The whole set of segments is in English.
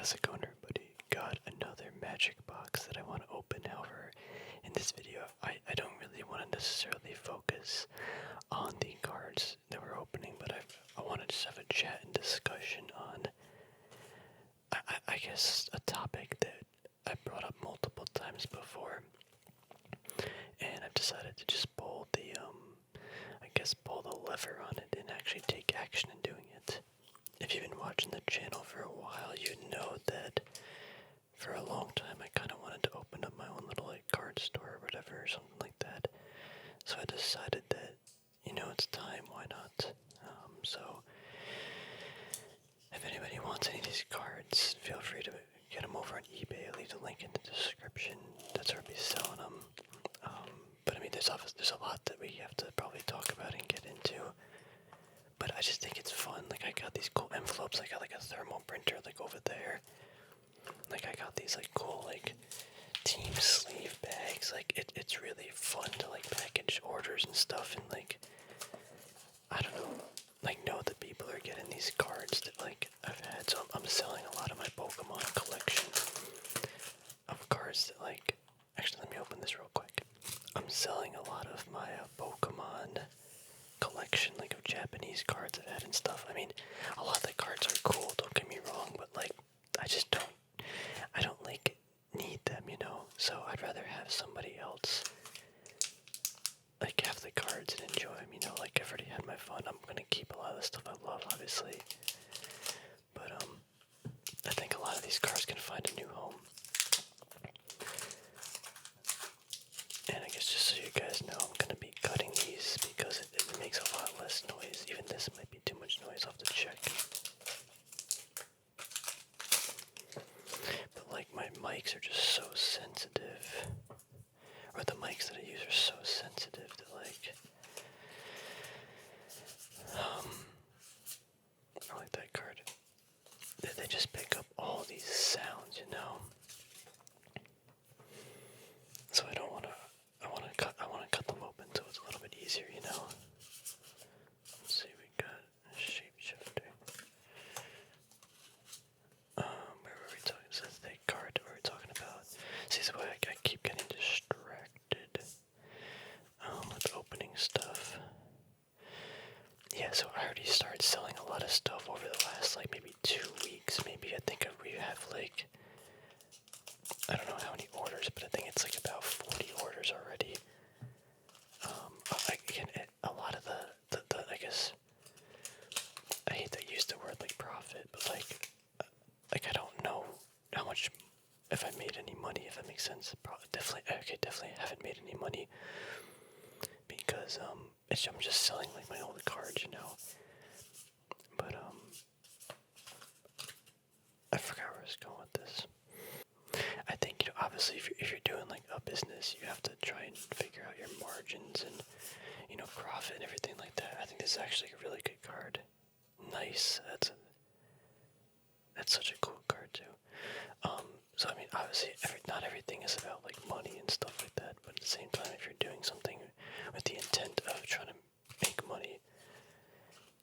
how's it going, everybody? Got another magic box that I want to open. However, in this video, I don't really want to necessarily focus on the cards that we're opening, but I want to just have a chat and discussion on, I guess, a topic that I brought up multiple times before, and I've decided to just pull the, pull the lever on it and actually take action in doing it. If you've been watching the channel for a while, you know that for a long time I kind of wanted to open up my own little card store or whatever, or something like that. So I decided that, it's time, why not? So if anybody wants any of these cards, feel free to get them over on eBay. I'll leave the link in the description. That's where I'll be selling them. But I mean, there's a lot that we have to probably talk about and get into. But I just think it's fun. Like, I got these cool envelopes. I got like a thermal printer like over there. Like, I got these like cool like team sleeve bags. Like, it's really fun to like package orders and stuff, and like, I don't know that people are getting these cards that like I've had. So I'm selling a lot of my Pokemon collection of cards that like, actually let me open this real quick. I'm selling a lot of my Pokemon collection, like, of Japanese cards I've had and stuff. I mean, a lot of the cards are cool, don't get me wrong, but like, I don't like need them, so I'd rather have somebody else like have the cards and enjoy them, like, I've already had my fun. I'm gonna keep a lot of the stuff I love, obviously, but I think a lot of these cards can find a new home. And I guess just so you guys know, I'm gonna be cutting these because it makes a lot less noise. Even this might be too much noise. I'll have to check. But like, my mics are just so sensitive, or the mics that I use are so sensitive that like, I like that card. They just pick up all these sounds, So I don't wanna. I wanna cut them open so it's a little bit easier, Let's see, we got a shapeshifter. Where were we talking? This is the card that we were talking about. See, the way I keep getting distracted with opening stuff. Yeah, so I already started selling a lot of stuff over the last, like, maybe 2 weeks. Maybe I think we have, like, I don't know how many orders, but I think it's like about 40 orders already. Again, a lot of the I guess, I hate to use the word like profit, but like I don't know how much, if I made any money, if that makes sense. Definitely haven't made any money because I'm just selling like my old cards, But I forgot where I was going with this. I think, obviously, if you're doing like a business, you have to try and figure out your margins and, profit and everything like that. I think this is actually a really good card. Nice. That's such a cool card too. So I mean, obviously, not everything is about like money and stuff like that. But at the same time, if you're doing something with the intent of trying to make money,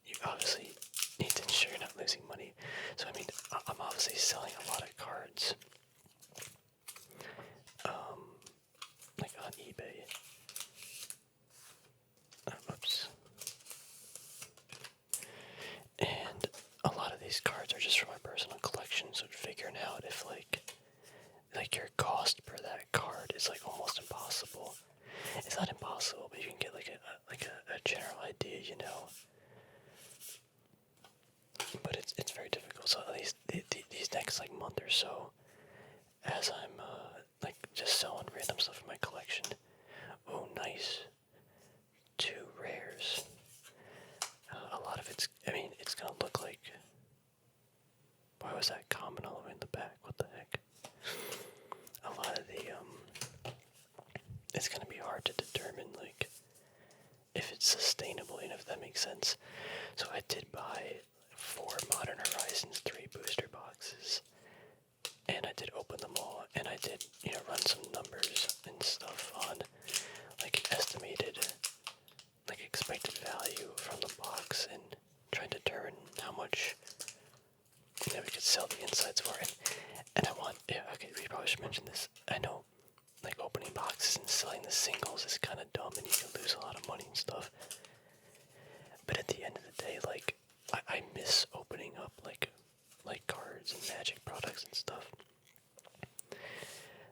you obviously need to ensure you're not losing money. So I mean, I'm obviously selling a lot of cards, like on eBay. Oops. And a lot of these cards are just for my personal collection, so figuring out if like your cost per that card is like almost impossible. It's not impossible, but you can get like a general idea, But it's very difficult. So at least these next like month or so, as I'm like just selling random stuff in my collection. Oh, nice. 2 rares. A lot of it's gonna look like, why was that common all the way in the back? What the heck? A lot of the, it's gonna be hard to determine, like, if it's sustainable, if that makes sense. So I did buy 4 Modern Horizons 3 booster boxes, and I did open them all, and I did, run some numbers and stuff on, like, estimated, like, expected value from the box, and try to determine how much something that we could sell the insides for. And I want, yeah, okay, we probably should mention this. I know, like, opening boxes and selling the singles is kind of dumb and you can lose a lot of money and stuff. But at the end of the day, like, I miss opening up, like cards and Magic products and stuff.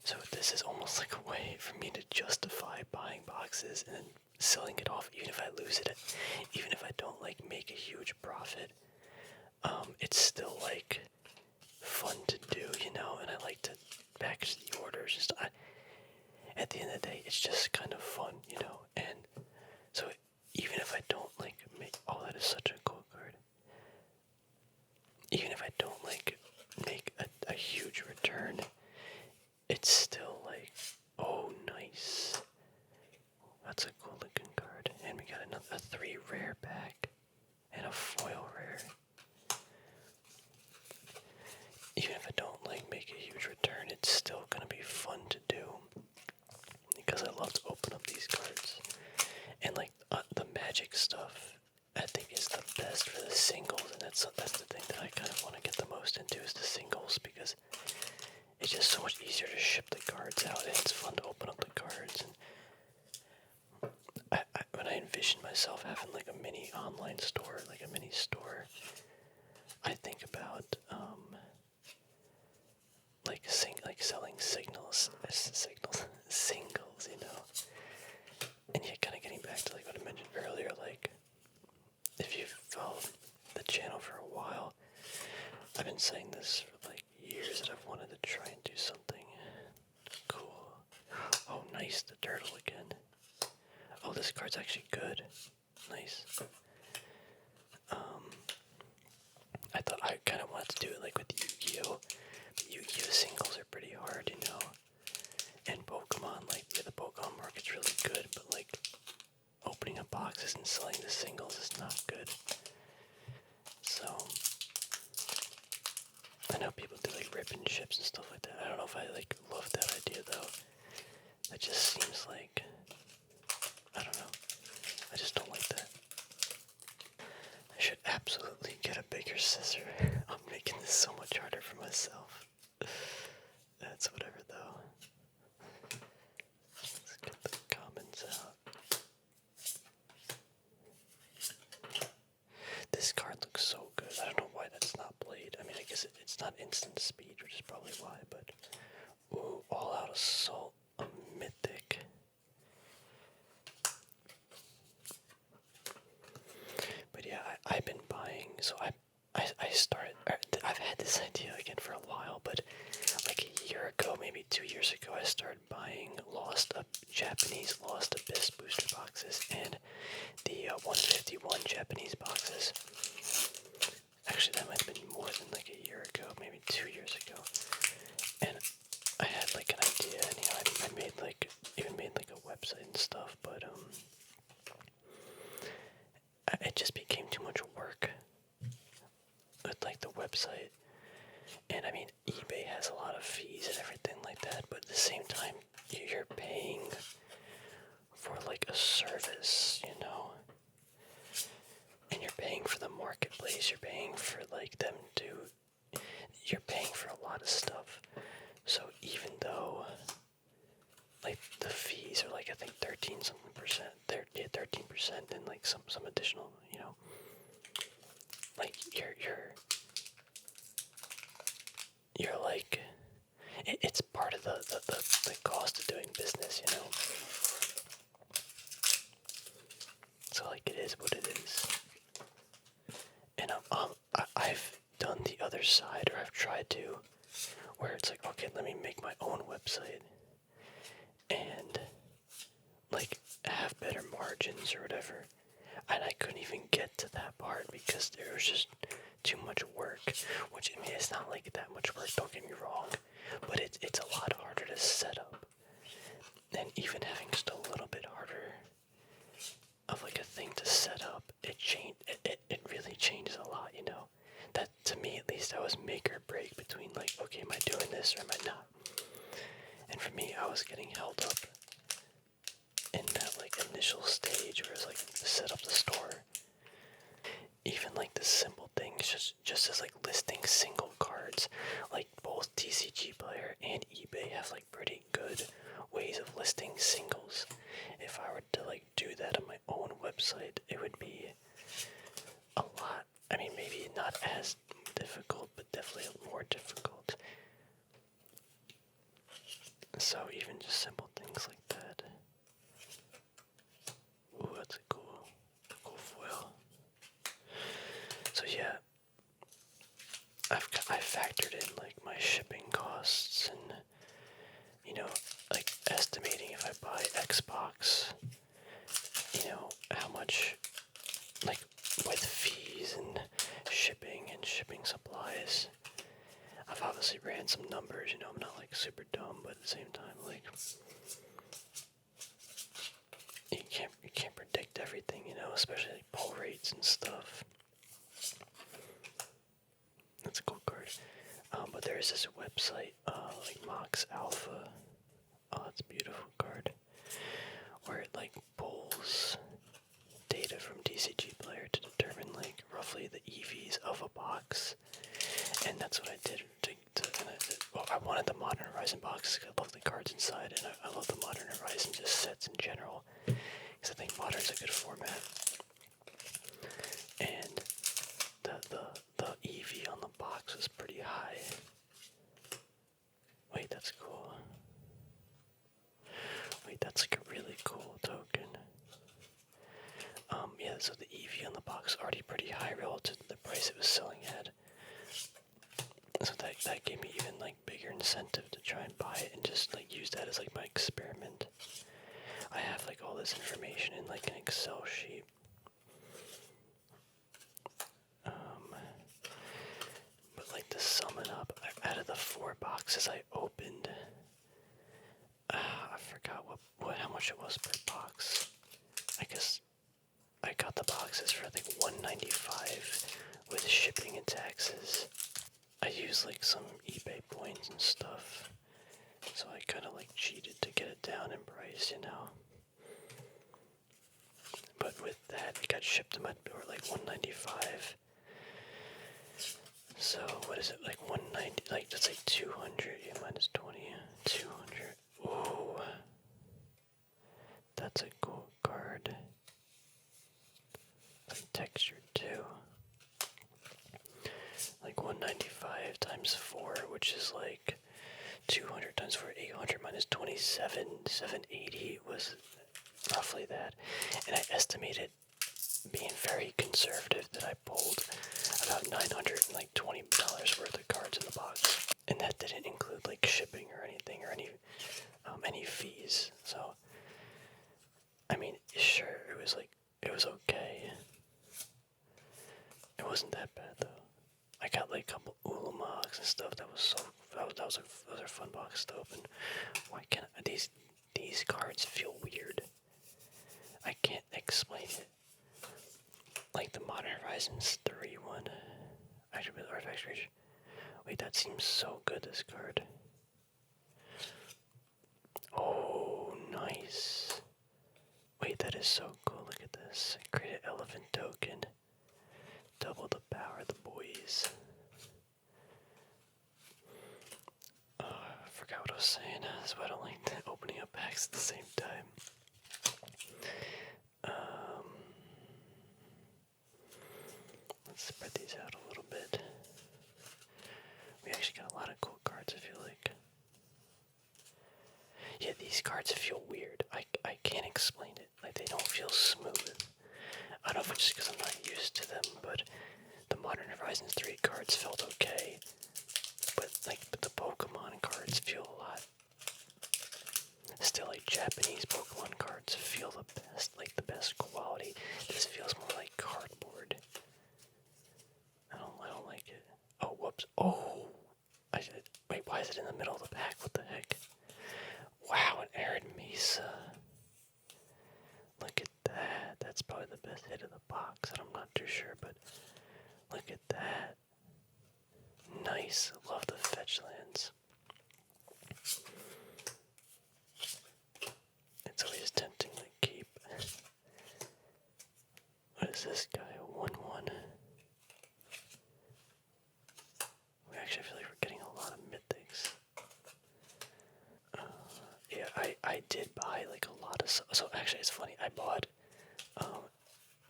So this is almost like a way for me to justify buying boxes and then selling it off, even if I lose it, even if I don't, like, make a huge profit. It's still, like, fun to do, you know, and I like to package the orders. Just at the end of the day, it's just kind of fun, you know. And so even if I don't, like, make, oh, that is such a cool card. Even if I don't, like, make a huge return, it's still like, oh, nice. That's a cool looking card. And we got a 3 rare pack and a foil rare. Even if I don't, like, make a huge return, it's still gonna be fun to do because I love to open up these cards. And, like, the Magic stuff, I think, is the best for the singles, and that's the thing that I kind of want to get the most into, is the singles, because it's just so much easier to ship the cards out, and it's fun to open up the cards. And when I envision myself having, like, a mini online store, like a mini store, I think about like selling singles, you know. And yeah, kind of getting back to, like, what I mentioned earlier, like, if you've followed the channel for a while, I've been saying this for, like, years, that I've wanted to try and do something cool. Oh, nice, the turtle again. Oh, this card's actually good. Nice. I thought I kind of wanted to do it, like, with Yu-Gi-Oh! Yu-Gi-Oh! Singles are pretty hard, you know. And Pokemon, like, yeah, the Pokemon market's really good, but, like, opening up boxes and selling the singles is not good. So, I know people do, like, rip and ships and stuff like that. I don't know if I, like, love that idea, though. That just seems like, I don't know. I just don't like that. I should absolutely get a bigger scissor. I'm making this so much harder for myself. That's whatever, though. Let's get the comments out. This card looks so good. I don't know why that's not played. I mean, I guess it's not instant speed, which is probably why, but... Ooh, All Out Assault, a mythic. But yeah, I've been buying, so I started, I've had this idea again for a while, but like a year ago, maybe 2 years ago, I started buying Japanese Lost Abyss booster boxes and the 151 Japanese boxes. Actually, that might have been more than like a year ago, maybe 2 years ago. And I had like an idea, and you know, I made like, even made like a website and stuff, but it just became too much work with, like, the website. And I mean, eBay has a lot of fees and everything like that, but at the same time, you're paying for, like, a service, you know? And you're paying for the marketplace, you're paying for, like, you're paying for a lot of stuff. So even though, like, the fees are, like, I think 13 something percent, 13%, and, like, some additional, you know, like, you're like, it's part of the cost of doing business, you know. So, like, it is what it is. And I've done the other side, or I've tried to, where it's like, okay, let me make my own website and, like, have better margins or whatever. And I couldn't even get to that part because there was just too much work. Which, I mean, it's not like that much work, don't get me wrong, but it's a lot harder to set up. And even having just a little bit harder of, like, a thing to set up, it really changes a lot, you know. That, to me at least, I was make or break between, like, okay, am I doing this or am I not? And for me, I was getting held up in that, like, initial stage where it's like, set up the store. Even even like the simple things, just as like listing single cards, like both TCG Player and eBay have like pretty good ways of listing singles. If I were to like do that on my own website, it would be a lot. I mean, maybe not as difficult, but definitely more difficult. So even just simple things like that. Ooh, that's a cool foil. So yeah, I factored in like my shipping costs and, you know, like estimating if I buy Xbox, you know, how much, like with fees and shipping supplies. I've obviously ran some numbers, you know, I'm not like super dumb, but at the same time, like, you can't predict everything, you know, especially like pull rates and stuff. That's a cool card. But there is this website, like Mox Alpha. Oh, that's a beautiful card. Where it like pulls data from TCG Player to determine like roughly the EVs of a box. And that's what I did. I wanted the Modern Horizon box because I love the cards inside, and I love the Modern Horizon just sets in general. Because I think Modern's a good format. And the EV on the box was pretty high. Wait, that's cool. Wait, that's like a really cool token. Yeah, so the EV on the box is already pretty high relative to the price it was selling at. So that gave me even like bigger incentive to try and buy it and just like use that as like my experiment. I have like all this information in like an Excel sheet. But like to sum it up, out of the 4 boxes I opened, I forgot how much it was per box. I guess I got the boxes for like $195 with shipping and taxes. I used like some eBay points and stuff, so I kind of like cheated to get it down in price, you know. But with that, it got shipped to my door like $195. So what is it, like 190? Like that's like 200. Yeah, minus 20. 200. Ooh, that's a cool card. Like textured too. Like 195 times 4, which is like 200 times 4, 800 minus 27, 780 was roughly that. And I estimated, being very conservative, that I pulled about $920 worth of cards in the box. And that didn't include like shipping or anything or any fees. So, I mean, sure, it was okay. It wasn't that bad though. I got like a couple Ulamogs and stuff. Those are fun boxes to open. Why can't these cards feel weird? I can't explain it. Like the Modern Horizons 3 one. Actually, with Artifact Reach. Wait, that seems so good, this card. Oh, nice. Wait, that is so cool. Look at this. Create an elephant token. Double the power of the boys. I forgot what I was saying. That's why I don't like opening up packs at the same time. Let's spread these out a little bit. We actually got a lot of cool cards, I feel like. Yeah, these cards feel weird. I can't explain it. Like, they don't feel smooth. I don't know if it's just because I'm not used to them, but the Modern Horizons 3 cards felt okay. But the Pokemon cards feel a lot. Still, like, Japanese Pokemon cards feel the best, like the best quality. This feels more like cardboard. I don't like it. Oh, whoops. Oh! Wait, why is it in the middle of the pack? What the heck? Wow, an Arid Mesa. Look at that. That's probably the best hit of the box, and I'm not too sure, but look at that. Nice. Love the fetch lands. It's always tempting to keep. What is this guy? A 1-1. So actually, it's funny. I bought.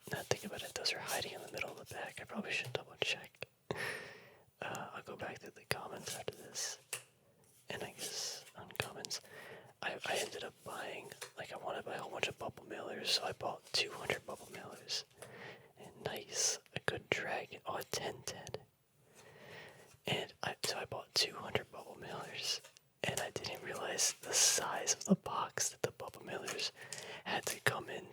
Now think about it. Those are hiding in the middle of the bag. I probably should double check. I'll go back to the comments after this, and I guess on comments, I ended up buying, like, I wanted to buy a whole bunch of bubble mailers, so I bought 200 bubble mailers. And nice, a good dragon, a 10-10. And so I bought 200 bubble mailers, and I didn't realize the size of the box that the bubble mailers had to come in.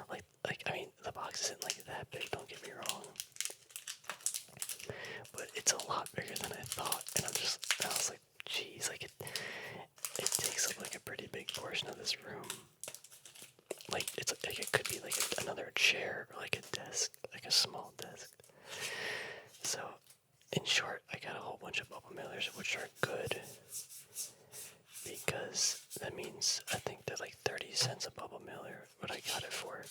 Like I mean, the box isn't like that big, don't get me wrong. But it's a lot bigger than I thought, and I was like, geez, like it takes up like a pretty big portion of this room. Like it's like it could be like another chair or like a desk, like a small desk. So, in short, I got a whole bunch of bubble mailers, which are good because that means I think they're like 30 cents a bubble mailer, what I got it for,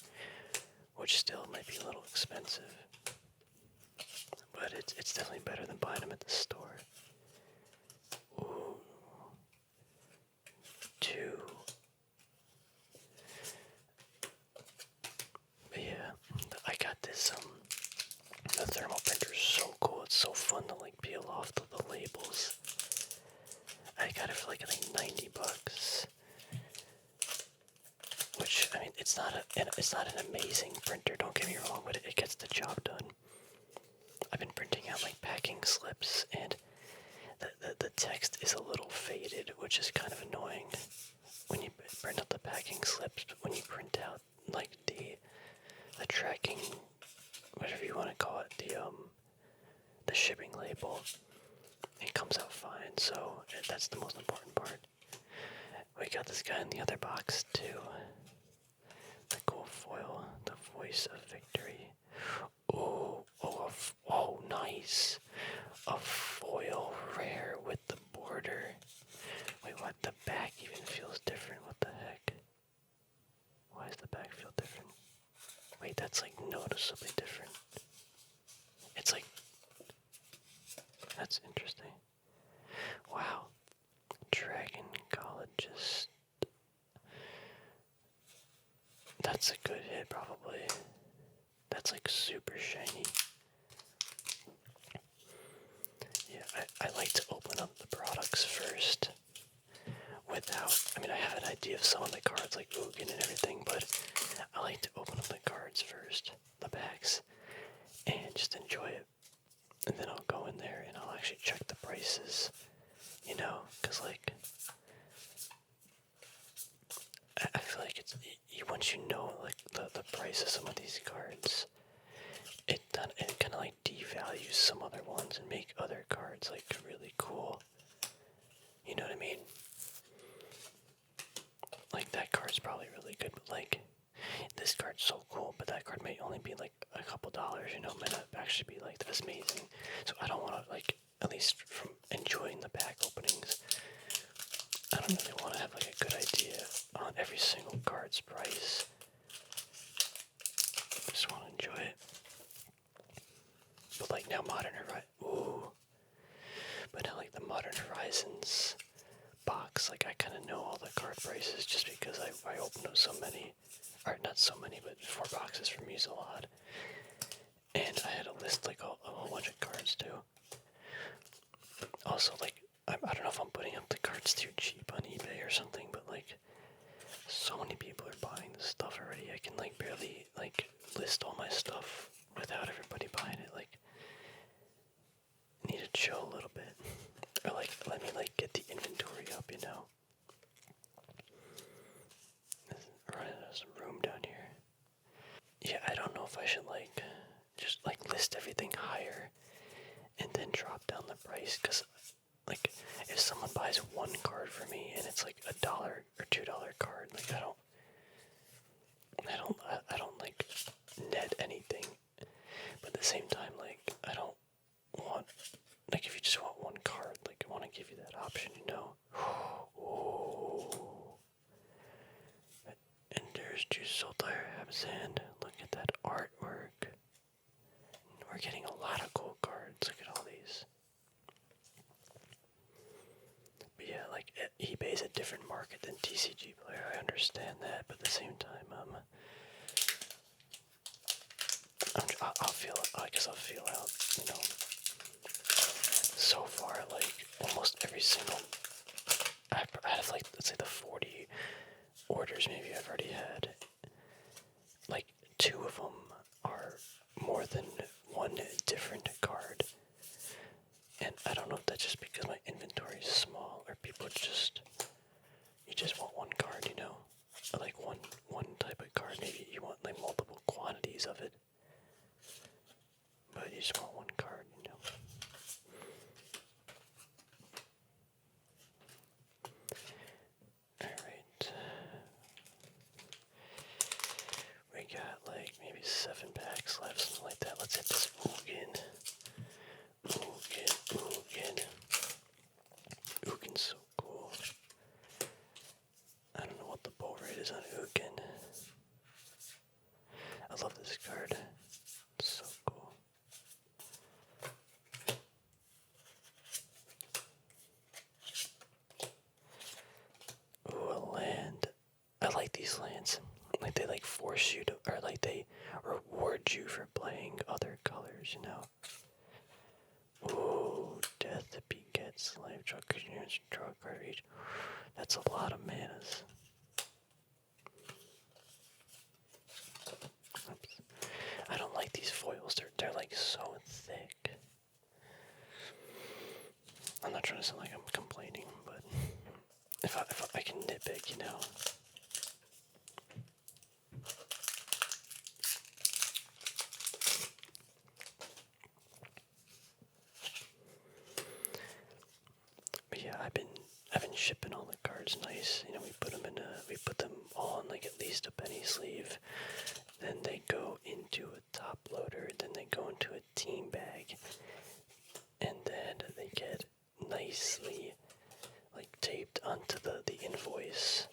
which still might be a little expensive. But it's definitely better than buying them at the store. Ooh. 2. But yeah, I got this, the thermal printer is so cool. It's so fun to like peel off the labels. I got it for like I think $90. Which, I mean, it's not an amazing printer, don't get me wrong, but it gets the job done. I've been printing out like packing slips, and the text is a little faded, which is kind of annoying when you print out the packing slips. But when you print out like the tracking, whatever you want to call it, the shipping label, it comes out fine. So that's the most important part. We got this guy in the other box too. The cool foil, the voice of victory. Oh, nice. A foil rare with the border. Wait, what? The back even feels different. What the heck? Why does the back feel different? Wait, that's like noticeably different. It's like... That's interesting. Wow. Dragoncologist. That's a good hit, probably. That's like super shiny. Yeah, I like to open up the products first. I mean, I have an idea of some of the cards, like Ugin and everything, but I like to open up the cards first, the packs, and just enjoy it. And then I'll go in there and I'll actually check the prices, you know, because like, I feel like it's, once you know, like, the price of some of these cards, it kind of like devalues some other ones and make other cards like really cool. You know what I mean? Like that card's probably really good, but like this card's so cool, but that card may only be like a couple dollars, you know, might not actually be like this amazing. So I don't want to, like, at least from enjoying the pack openings, I don't really want to have like a good idea on every single card's price. I just want to enjoy it. But like now Modern Horizons, ooh. But now like the Modern Horizons box, like I kind of know all the card prices just because I opened up so many, or not so many, but 4 boxes from Musalad. And I had to list like a whole bunch of cards too. Also, like, I don't know if I'm putting up the cards too cheap on eBay or something, but like, so many people are buying this stuff already. I can like barely like list all my stuff without everybody buying it. Like, I need to chill a little bit, or like let me like get the inventory up, you know. Running out of some room down here. Yeah, I don't know if I should like just like list everything higher and then drop down the price, because like if someone buys one card for me and it's like $1 or $2 card, like I don't like net anything. But at the same time, like I don't want, like, if you just want one card, like I want to give you that option, you know. Ooh. And there's Jusultar Abzan. Look at that artwork. We're getting a lot of cool cards. Look at all these. But yeah, like eBay's a different market than TCG player. I understand that, but at the same time, I guess I'll feel out, you know. So far, like, almost every single, I have like, let's say the 40 orders maybe I've already had. Like, 2 of them are more than one different card. And I don't know if that's just because my inventory is small, or people just, you just want one card, you know? Like one type of card, maybe you want like multiple quantities of it. But you just want one card, you know? Alright. We got like maybe 7 packs left, something like that. Let's hit this Ugin. Ugin's so cool. I don't know what the bull rate is on Ugin. I love this card. It's so cool. Ooh, a land. I like these lands. Like they like force you to, or like they reward you for playing other colors, you know? Ooh, death begets life. Draw creatures, draw a card each. That's a lot of manas. Oops. I don't like these foils. They're like so thick. I'm not trying to sound like I'm complaining, but if I can nitpick, you know. But yeah, I've been shipping all the cards nice. You know, we put them all in like at least a penny sleeve. Then they go into a top loader. Then they go into a team bag, and then they get nicely like taped onto the invoice,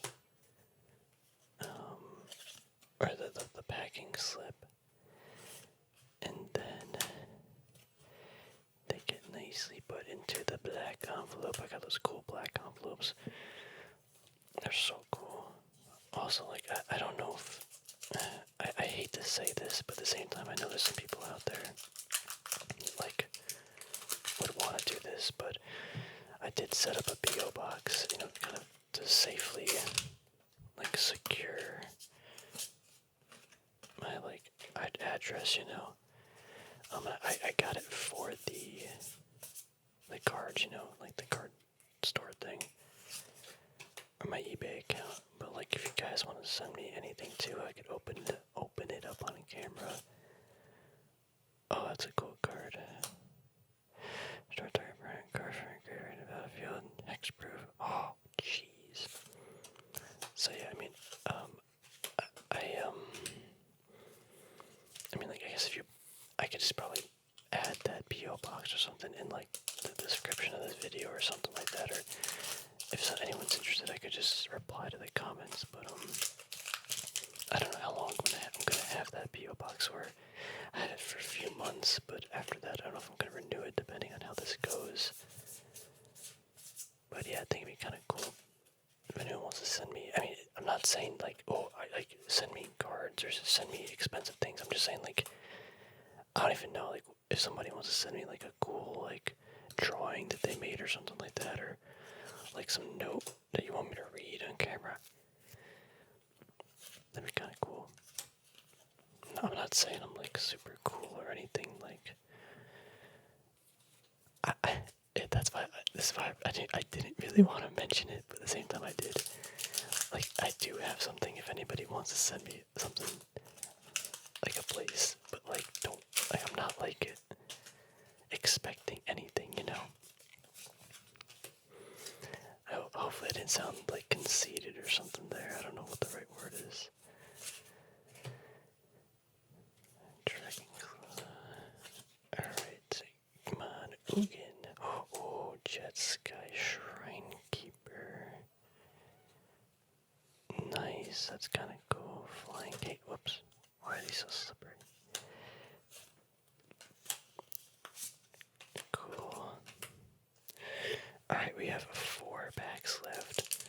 or the packing slip, and then they get nicely put into the black envelope. I got those cool black envelopes. They're so cool. Also, like, I don't know if, I hate to say this, but at the same time, I know there's some people out there, like, would want to do this, but I did set up a P.O. box, you know, kind of to safely, like, secure my, like, address, you know. I got it for the cards, you know, like the card store thing, or my eBay account. But like, if you guys want to send me anything too, I could open it up on camera. Oh, that's a cool card. Start target brand card for a the battlefield. Hexproof. Oh, jeez. So yeah, I mean, like, I guess I could just probably add that P.O. box or something in like the description of this video or something like that, or if anyone's interested, I could just reply to the comments. But I don't know how long I'm gonna have that P.O. box for. I had it for a few months, but after that, I don't know if I'm gonna renew it depending on how this goes. But yeah, I think it'd be kind of cool if anyone wants to send me. I mean, I'm not saying like, oh, like send me cards or send me expensive things. I'm just saying like, I don't even know like if somebody wants to send me like a cool like drawing that they made or something like that, or like some note that you want me to read on camera. That'd be kind of cool. No, I'm not saying I'm like super cool or anything. Like, that's why I didn't really want to mention it, but at the same time I did. Like, I do have something if anybody wants to send me something, like a place, but like I'm not like expecting anything, you know. Hopefully I didn't sound like conceited or something there. I don't know what the right word is. Dragon Claw. Alright, come on, Ugin. Oh, Jet Sky Shrine Keeper. Nice, that's kind of cool. Flying Gate. Whoops. Why are these so slippery? Cool. Alright, we have 4 packs left.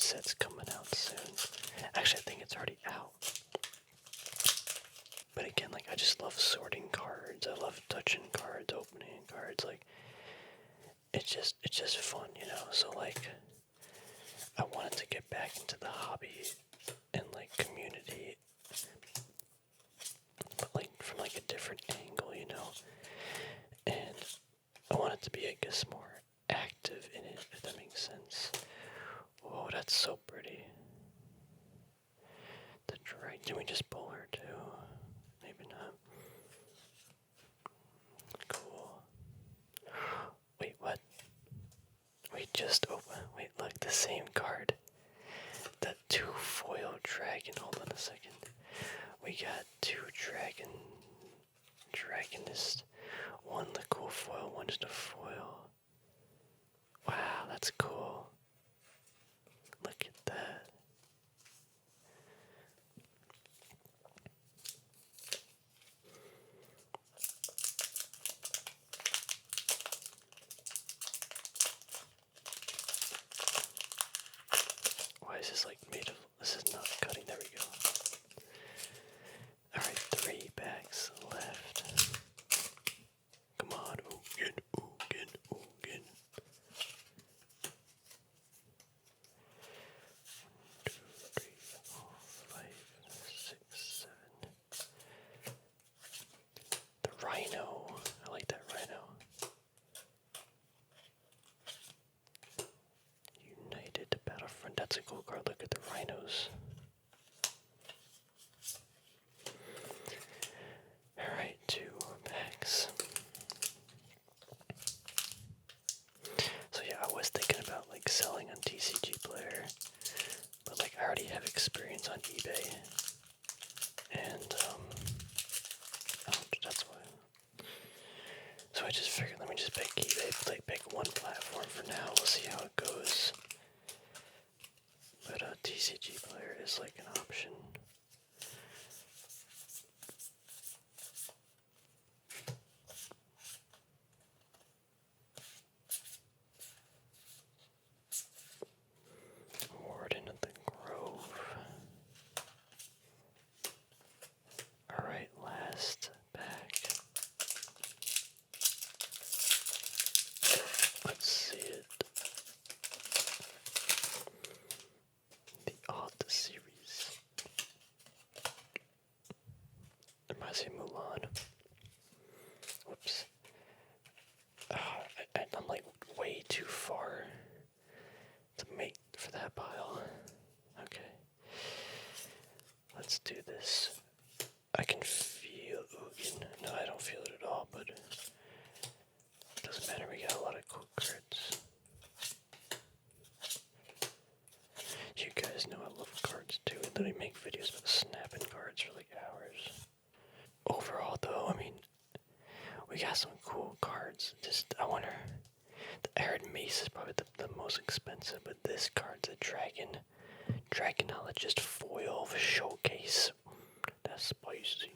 set's coming out soon. Actually, I think it's already out. But again, like, I just love sorting cards. I love touching cards, opening cards. Like, it's just fun, you know. So like, I wanted to get back into the hobby and like community, but like from like a different angle, you know. And I wanted to be, I guess, more active in it, if that makes sense. Whoa, that's so pretty. The drag. Can we just pull her too? Maybe not. Cool. Wait, what? We just opened. Wait, look, the same card. The 2 foil dragon. Hold on a second. We got 2 dragonist. One the cool foil, one just a foil. Wow, that's cool. Look at that. Why is this like made of? This is not cutting. There we go. Alright, 3 packs left. Come on, Ugin, Ugin, Ugin. 1, 2, 3, 4, 5, 6, 7. The rhino. I like that rhino. United Battlefront. That's a cool card. Look at the rhinos. Alright, 2 packs. So yeah, I was thinking about like selling on TCG Player, but like I already have experience on eBay, and that's why. So I just figured, let me just pick eBay, like pick one platform for now. We'll see how it goes. But TCG Player is like an option. Warden of the Grove. Alright, last pack. Let's see it. The Odd series. Reminds me of Mulan. Whoops. I'm like way too far to make for that pile. Okay. Let's do this. I can feel Ugin. No, I don't feel it at all, but it doesn't matter. We got a lot of cool cards. You guys know I love cards too. I literally make videos about snapping cards for like hours. Overall, though, I mean, we got some cool cards. Just, I wonder. The Arid Mace is probably the most expensive, but this card's a Dragonologist foil showcase. That's spicy.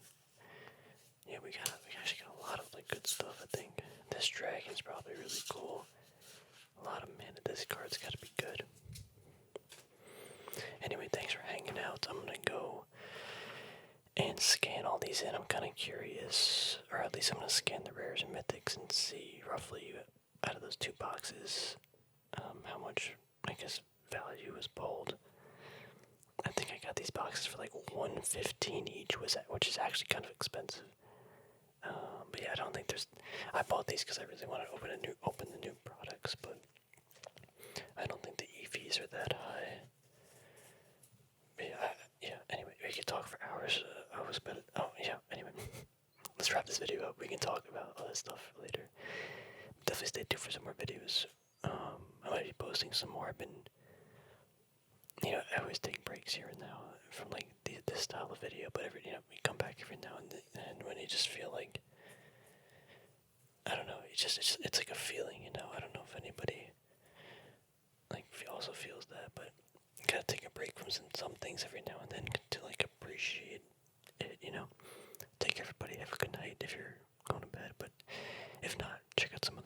Yeah, we actually got a lot of like good stuff, I think. This dragon's probably really cool. A lot of mana. This card's gotta be good. Anyway, thanks for hanging out. I'm gonna go and scan all these in. I'm kind of curious, or at least I'm gonna scan the rares and mythics and see roughly out of those 2 boxes how much, I guess, value is pulled. I think I got these boxes for like $115 each, which is actually kind of expensive. But yeah, I don't think there's. I bought these because I really want to open the new products, but I don't think the EVs are that high. But yeah. Anyway, we could talk for hours. Anyway, let's wrap this video up. We can talk about all this stuff later. Definitely stay tuned for some more videos. I might be posting some more. I've been, I always take breaks here and now from like this style of video, but we come back every now and then, and when you just feel like, I don't know, it's like a feeling, I don't know if anybody like also feels that, but you gotta take a break from some things every now and then to like appreciate it, Take care, everybody. Have a good night if you're going to bed, but if not, check out some